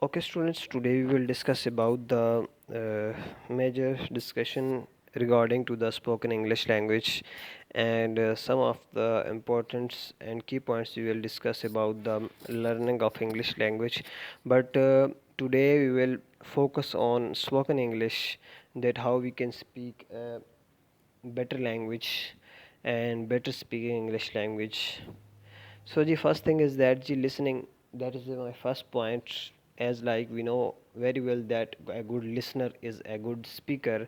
Okay, students, today we will discuss about the major discussion regarding to the spoken English language and some of the importance and key points we will discuss about the learning of English language. But today we will focus on spoken English, that how we can speak better language and better speaking English language. So the first thing is that the listening, that is my first point. As like we know very well that a good listener is a good speaker.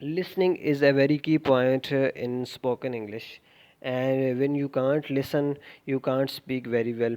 listening is a very key point in spoken English, and when you can't listen you can't speak very well.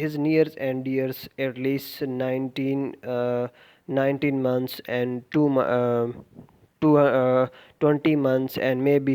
his nears and dears at least 19 months and 20 months and maybe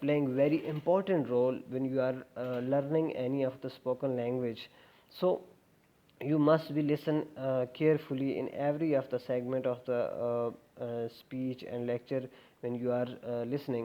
playing very important role when you are learning any of the spoken language. So you must be listen carefully in every of the segment of the speech and lecture when you are listening.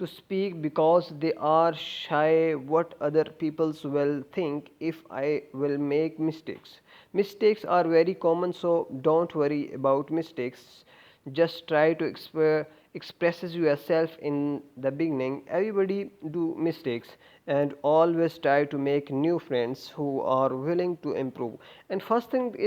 to speak because they are shy what other peoples will think if I will make mistakes. Mistakes are very common, so don't worry about mistakes. Just try to expresses yourself in the beginning. Everybody do mistakes and always try to make new friends who are willing to improve. And first thing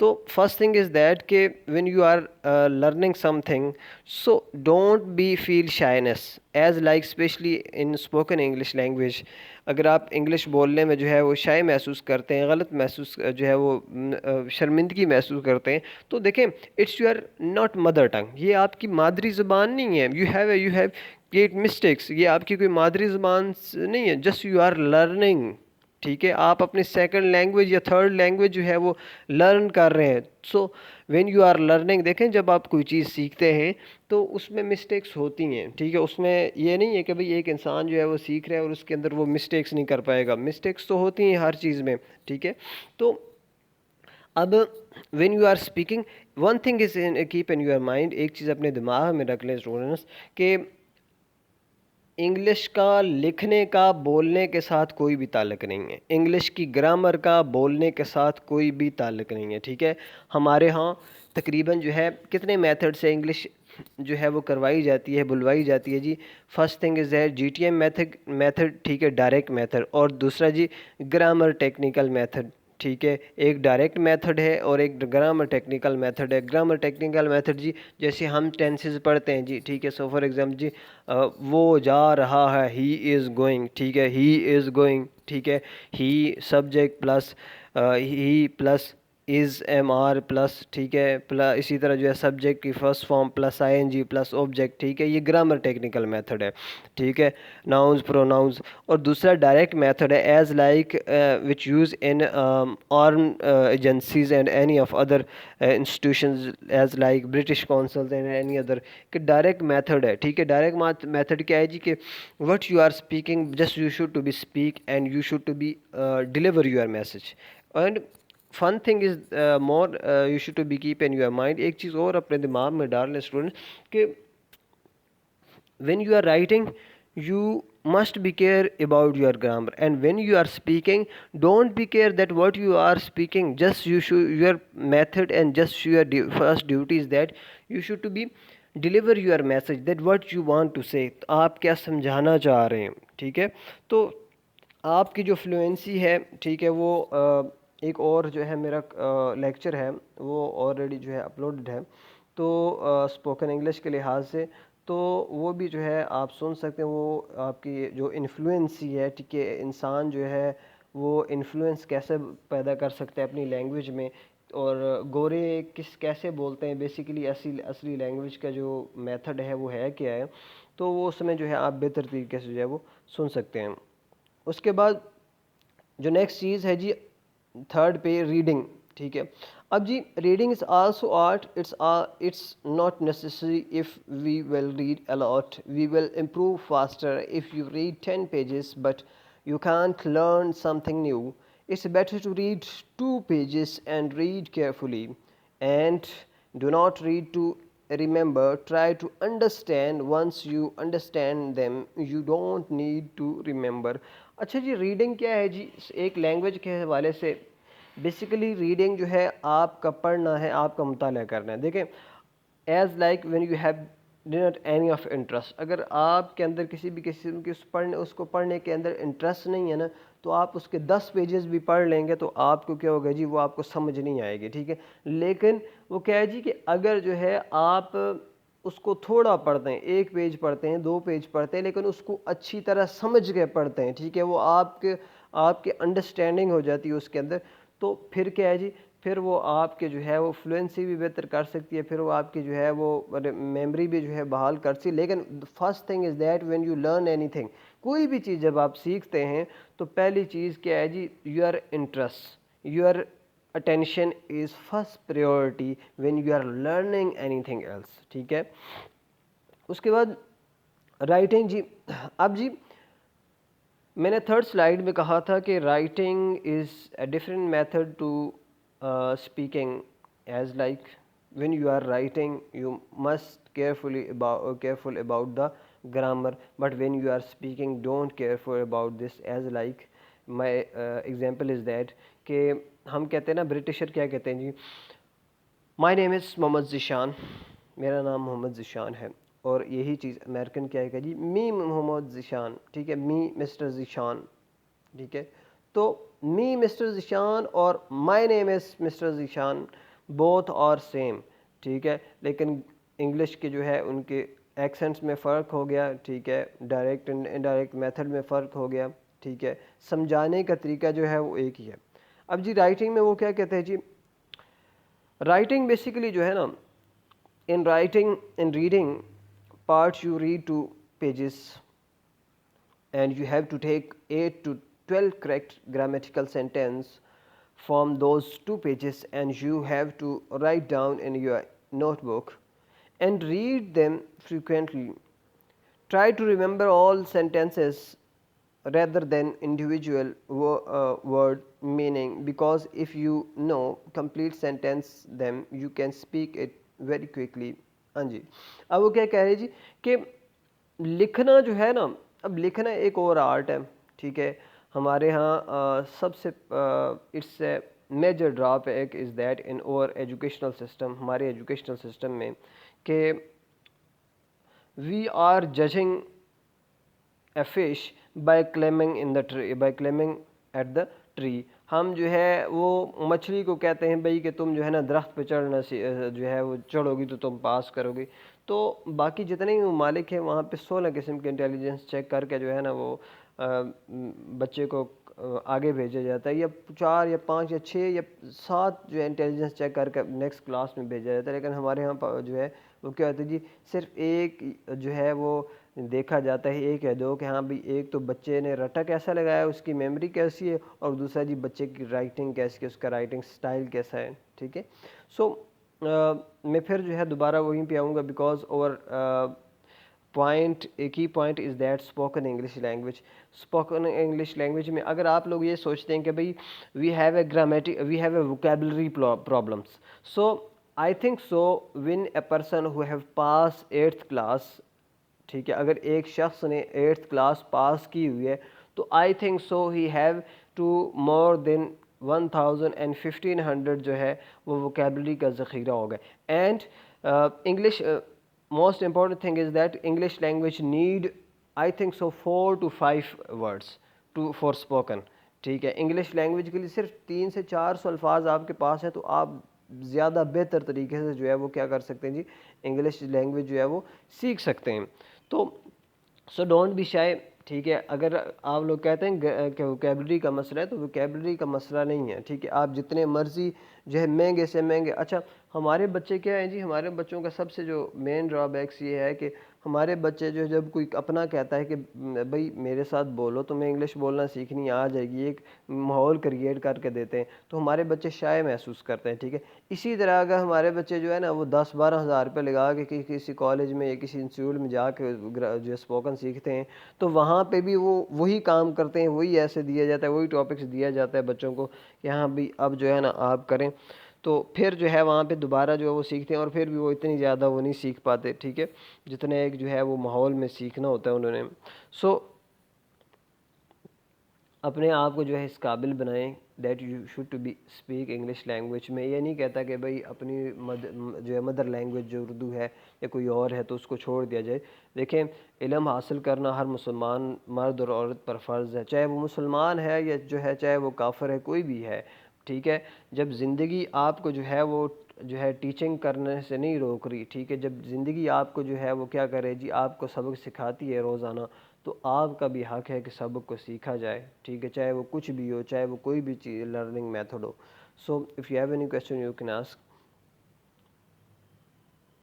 تو first thing is that کہ when you are learning something so don't be feel shyness as like especially in spoken English language. اگر آپ English بولنے میں جو ہے وہ شائع محسوس کرتے ہیں, غلط محسوس جو ہے وہ شرمندگی محسوس کرتے ہیں, تو دیکھیں it's your not mother tongue, یہ آپ کی مادری زبان نہیں ہے. یو ہیو کریٹ مسٹیکس, یہ آپ کی کوئی مادری زبان نہیں ہے, جسٹ یو آر لرننگ. ٹھیک ہے, آپ اپنی سیکنڈ لینگویج یا تھرڈ لینگویج جو ہے وہ لرن کر رہے ہیں. So when you are learning, دیکھیں جب آپ کوئی چیز سیکھتے ہیں تو اس میں مسٹیکس ہوتی ہیں. ٹھیک ہے, اس میں یہ نہیں ہے کہ بھئی ایک انسان جو ہے وہ سیکھ رہا ہے اور اس کے اندر وہ مسٹیکس نہیں کر پائے گا. مسٹیکس تو ہوتی ہیں ہر چیز میں. ٹھیک ہے, تو اب when you are speaking one thing is keep in your mind, ایک چیز اپنے دماغ میں رکھ لیں اسٹوڈنٹس کہ انگلش کا لکھنے کا بولنے کے ساتھ کوئی بھی تعلق نہیں ہے. انگلش کی گرامر کا بولنے کے ساتھ کوئی بھی تعلق نہیں ہے. ٹھیک ہے, ہمارے ہاں تقریباً جو ہے کتنے میتھڈ سے انگلش جو ہے وہ کروائی جاتی ہے, بلوائی جاتی ہے جی. فرسٹ تھنگ از ہے جی ٹی ایم میتھڈ, ٹھیک ہے, ڈائریکٹ میتھڈ, اور دوسرا جی گرامر ٹیکنیکل میتھڈ. ٹھیک ہے, ایک ڈائریکٹ میتھڈ ہے اور ایک گرامر ٹیکنیکل میتھڈ ہے. گرامر ٹیکنیکل میتھڈ جی جیسے ہم ٹینسز پڑھتے ہیں جی. ٹھیک ہے, سو فار ایگزامپل جی وہ جا رہا ہے, ہی از گوئنگ. ٹھیک ہے, ہی از گوئنگ. ٹھیک ہے, he subject plus he plus is am are plus, ٹھیک ہے, اسی طرح جو ہے سبجیکٹ کی first form plus I N G plus object. ٹھیک ہے, یہ گرامر ٹیکنیکل میتھڈ ہے. ٹھیک ہے, ناؤنز پروناؤنز. اور دوسرا ڈائریکٹ میتھڈ ہے as like which use in arm agencies and any of other institutions as like British councils and any other, کہ ڈائریکٹ میتھڈ ہے. ٹھیک ہے, ڈائریکٹ میتھڈ کیا ہے جی کہ what you are speaking just you should to be speak and you should to be deliver your message. And fun thing is more you should to be keep in your mind, ایک چیز اور اپنے دماغ میں ڈال لیں student کہ when you are writing you must be care about your grammar, and when you are speaking don't be care that what you are speaking, just you should your method and just your first duty is that you should to be deliver your message that what you want to say, آپ کیا سمجھانا چاہ رہے ہیں. ٹھیک ہے, تو آپ کی جو فلوئنسی ہے, ٹھیک ہے, وہ ایک اور جو ہے میرا لیکچر ہے وہ آلریڈی جو ہے اپلوڈڈ ہے, تو اسپوکن انگلش کے لحاظ سے تو وہ بھی جو ہے آپ سن سکتے ہیں. وہ آپ کی جو انفلوئنسی ہے, ٹھیک ہے, انسان جو ہے وہ انفلوئنس کیسے پیدا کر سکتا ہے اپنی لینگویج میں, اور گورے کیسے بولتے ہیں, بیسیکلی اصلی لینگویج کا جو میتھڈ ہے وہ ہے کیا ہے, تو وہ اس میں جو ہے آپ بہتر طریقے سے جو ہے وہ سن سکتے ہیں. اس کے بعد جو نیکسٹ چیز ہے جی تھرڈ پہ ریڈنگ. ٹھیک ہے, اب جی reading is also art, it's not necessary if we will read a lot, we will improve faster if you read 10 pages but you can't learn something new. It's better to read 2 pages and read carefully, and do not read to remember, try to understand. Once you understand them you don't need to remember. اچھا جی reading کیا ہے جی, ایک language کے حوالے سے basically reading جو ہے آپ کا پڑھنا ہے, آپ کا مطالعہ کرنا ہے. دیکھیں as like when you have didn't any of interest, اگر آپ کے اندر کسی بھی قسم کی اس کو پڑھنے کے اندر انٹرسٹ نہیں ہے نا, تو آپ اس کے 10 پیجز بھی پڑھ لیں گے تو آپ کو کیا ہوگا جی, وہ آپ کو سمجھ نہیں آئے گی. ٹھیک ہے, لیکن وہ کیا ہے جی کہ اگر جو ہے آپ اس کو تھوڑا پڑھتے ہیں, 1 پیج پڑھتے ہیں, 2 پیج پڑھتے ہیں, لیکن اس کو اچھی طرح سمجھ کے پڑھتے ہیں, ٹھیک ہے, وہ آپ کے انڈرسٹینڈنگ ہو جاتی ہے اس کے اندر, تو پھر کیا ہے جی, پھر وہ آپ کے جو ہے وہ فلوئنسی بھی بہتر کر سکتی ہے, پھر وہ آپ کی جو ہے وہ میموری بھی جو ہے بحال کر سکتی. لیکن first thing is that when you learn any thing, کوئی بھی چیز جب آپ سیکھتے ہیں تو پہلی چیز کیا ہے جی, your interest, your attention is first priority when you are learning anything else. ٹھیک ہے, اس کے بعد رائٹنگ جی. اب جی میں نے تھرڈ سلائیڈ میں کہا تھا کہ writing is a different method to speaking, as like when you are writing you must careful about the grammar, but when you are speaking don't careful about this, as like my example is that کہ ہم کہتے ہیں نا, برٹشر کیا کہتے ہیں جی, مائی نیم از محمد ذیشان, میرا نام محمد ذیشان ہے, اور یہی چیز امریکن کیا ہے جی, می محمد ذیشان. ٹھیک ہے, می مسٹر ذیشان. ٹھیک ہے, تو می مسٹر ذیشان اور مائی نیم از مسٹر ذیشان, بوتھ اور سیم، ٹھیک ہے، لیکن انگلش کے جو ہے ان کے ایکسنٹس میں فرق ہو گیا، ٹھیک ہے، ڈائریکٹ اینڈ انڈائریکٹ میتھڈ میں فرق ہو گیا، ٹھیک ہے، سمجھانے کا طریقہ جو ہے وہ ایک ہی ہے۔ اب جی رائٹنگ میں وہ کیا کہتے ہیں جی، رائٹنگ بیسیکلی جو ہے نا، in writing in reading part you read 2 pages and you have to take 8 to 12 correct grammatical sentence from those 2 pages, and you have to write down in your notebook and read them frequently. Try to remember all sentences rather than individual word meaning, because if you know complete sentence them you can speak it very quickly. ہاں جی، اب وہ کیا کہہ رہے جی کہ لکھنا جو ہے نا، اب لکھنا ایک اور آرٹ ہے، ٹھیک ہے، ہمارے ہاں سب سے it's a major drawback is that in our educational system, ہمارے ایجوکیشنل سسٹم میں، کہ we are judging a fish by climbing in the tree, by climbing at the tree, ہم جو ہے وہ مچھلی کو کہتے ہیں بھائی کہ تم جو ہے نا درخت پہ چڑھنا جو ہے وہ چڑھو گی تو تم پاس کرو گی، تو باقی جتنے ہی ممالک ہیں وہاں پہ 16 قسم کے انٹیلیجنس چیک کر کے جو ہے نا وہ بچے کو آگے بھیجا جاتا ہے، یا 4 یا 5 یا 6 یا 7 جو ہے انٹیلیجنس چیک کر کے نیکسٹ کلاس میں بھیجا جاتا ہے، لیکن ہمارے یہاں جو ہے وہ کیا ہوتا ہے جی، صرف ایک جو ہے وہ دیکھا جاتا ہے، ایک یا دو، کہ ہاں بھی ایک تو بچے نے رٹا کیسا لگایا، اس کی میموری کیسی ہے، اور دوسرا جی بچے کی رائٹنگ کیسی ہے، اس کا رائٹنگ سٹائل کیسا ہے، ٹھیک ہے۔ سو میں پھر جو ہے دوبارہ وہیں پہ آؤں گا، بیکاز اوور پوائنٹ، ایک ہی point is that spoken English language, spoken English language میں اگر آپ لوگ یہ سوچتے ہیں کہ بھئی we have a vocabulary problems, so I think so when a person who have passed 8th class, ٹھیک ہے، اگر ایک شخص نے 8th کلاس پاس کی ہوئی ہے تو I think so he have to more than 1000 and 1500 جو ہے وہ ووکیبلری کا ذخیرہ ہوگا، and English most important thing is that English language need I think so 4 to 5 words for spoken, ٹھیک ہے، انگلش لینگویج کے لیے صرف 300 سے 400 الفاظ آپ کے پاس ہیں تو آپ زیادہ بہتر طریقے سے جو ہے وہ کیا کر سکتے ہیں جی، انگلش لینگویج جو ہے وہ سیکھ سکتے ہیں۔ تو سو ڈونٹ بی شائے، ٹھیک ہے، اگر آپ لوگ کہتے ہیں کہ ووکیبلری کا مسئلہ ہے تو ووکیبلری کا مسئلہ نہیں ہے، ٹھیک ہے، آپ جتنے مرضی جو ہے مہنگے سے مہنگے، اچھا ہمارے بچے کیا ہیں جی، ہمارے بچوں کا سب سے جو مین ڈرا بیکس یہ ہے کہ ہمارے بچے جو جب کوئی اپنا کہتا ہے کہ بھائی میرے ساتھ بولو تو میں انگلش بولنا سیکھنی آ جائے گی، ایک ماحول کریٹ کر کے دیتے ہیں تو ہمارے بچے شائع محسوس کرتے ہیں، ٹھیک ہے۔ اسی طرح اگر ہمارے بچے جو ہے نا وہ 10-12 ہزار روپے لگا کے کسی کالج میں یا کسی انسٹیٹیوٹ میں جا کے جو اسپوکن سیکھتے ہیں تو وہاں پہ بھی وہ وہی کام کرتے ہیں، وہی ایسے دیا جاتا ہے، وہی ٹاپکس دیا جاتا ہے بچوں کو کہ ہاں بھی اب جو ہے نا آپ کریں، تو پھر جو ہے وہاں پہ دوبارہ جو ہے وہ سیکھتے ہیں، اور پھر بھی وہ اتنی زیادہ وہ نہیں سیکھ پاتے، ٹھیک ہے، جتنے ایک جو ہے وہ ماحول میں سیکھنا ہوتا ہے انہوں نے۔ سو اپنے آپ کو جو ہے اس قابل بنائیں that you should to be speak English language میں، یہ نہیں کہتا کہ بھائی اپنی جو ہے مدر لینگویج جو اردو ہے یا کوئی اور ہے تو اس کو چھوڑ دیا جائے۔ دیکھیں علم حاصل کرنا ہر مسلمان مرد اور عورت پر فرض ہے، چاہے وہ مسلمان ہے یا جو ہے چاہے وہ کافر ہے، کوئی بھی ہے، ٹھیک ہے۔ جب زندگی آپ کو جو ہے وہ جو ہے ٹیچنگ کرنے سے نہیں روک رہی، ٹھیک ہے، جب زندگی آپ کو جو ہے وہ کیا کرے جی، آپ کو سبق سکھاتی ہے روزانہ، تو آپ کا بھی حق ہے کہ سبق کو سیکھا جائے، ٹھیک ہے، چاہے وہ کچھ بھی ہو، چاہے وہ کوئی بھی چیز learning method who. So if you have any question you can ask.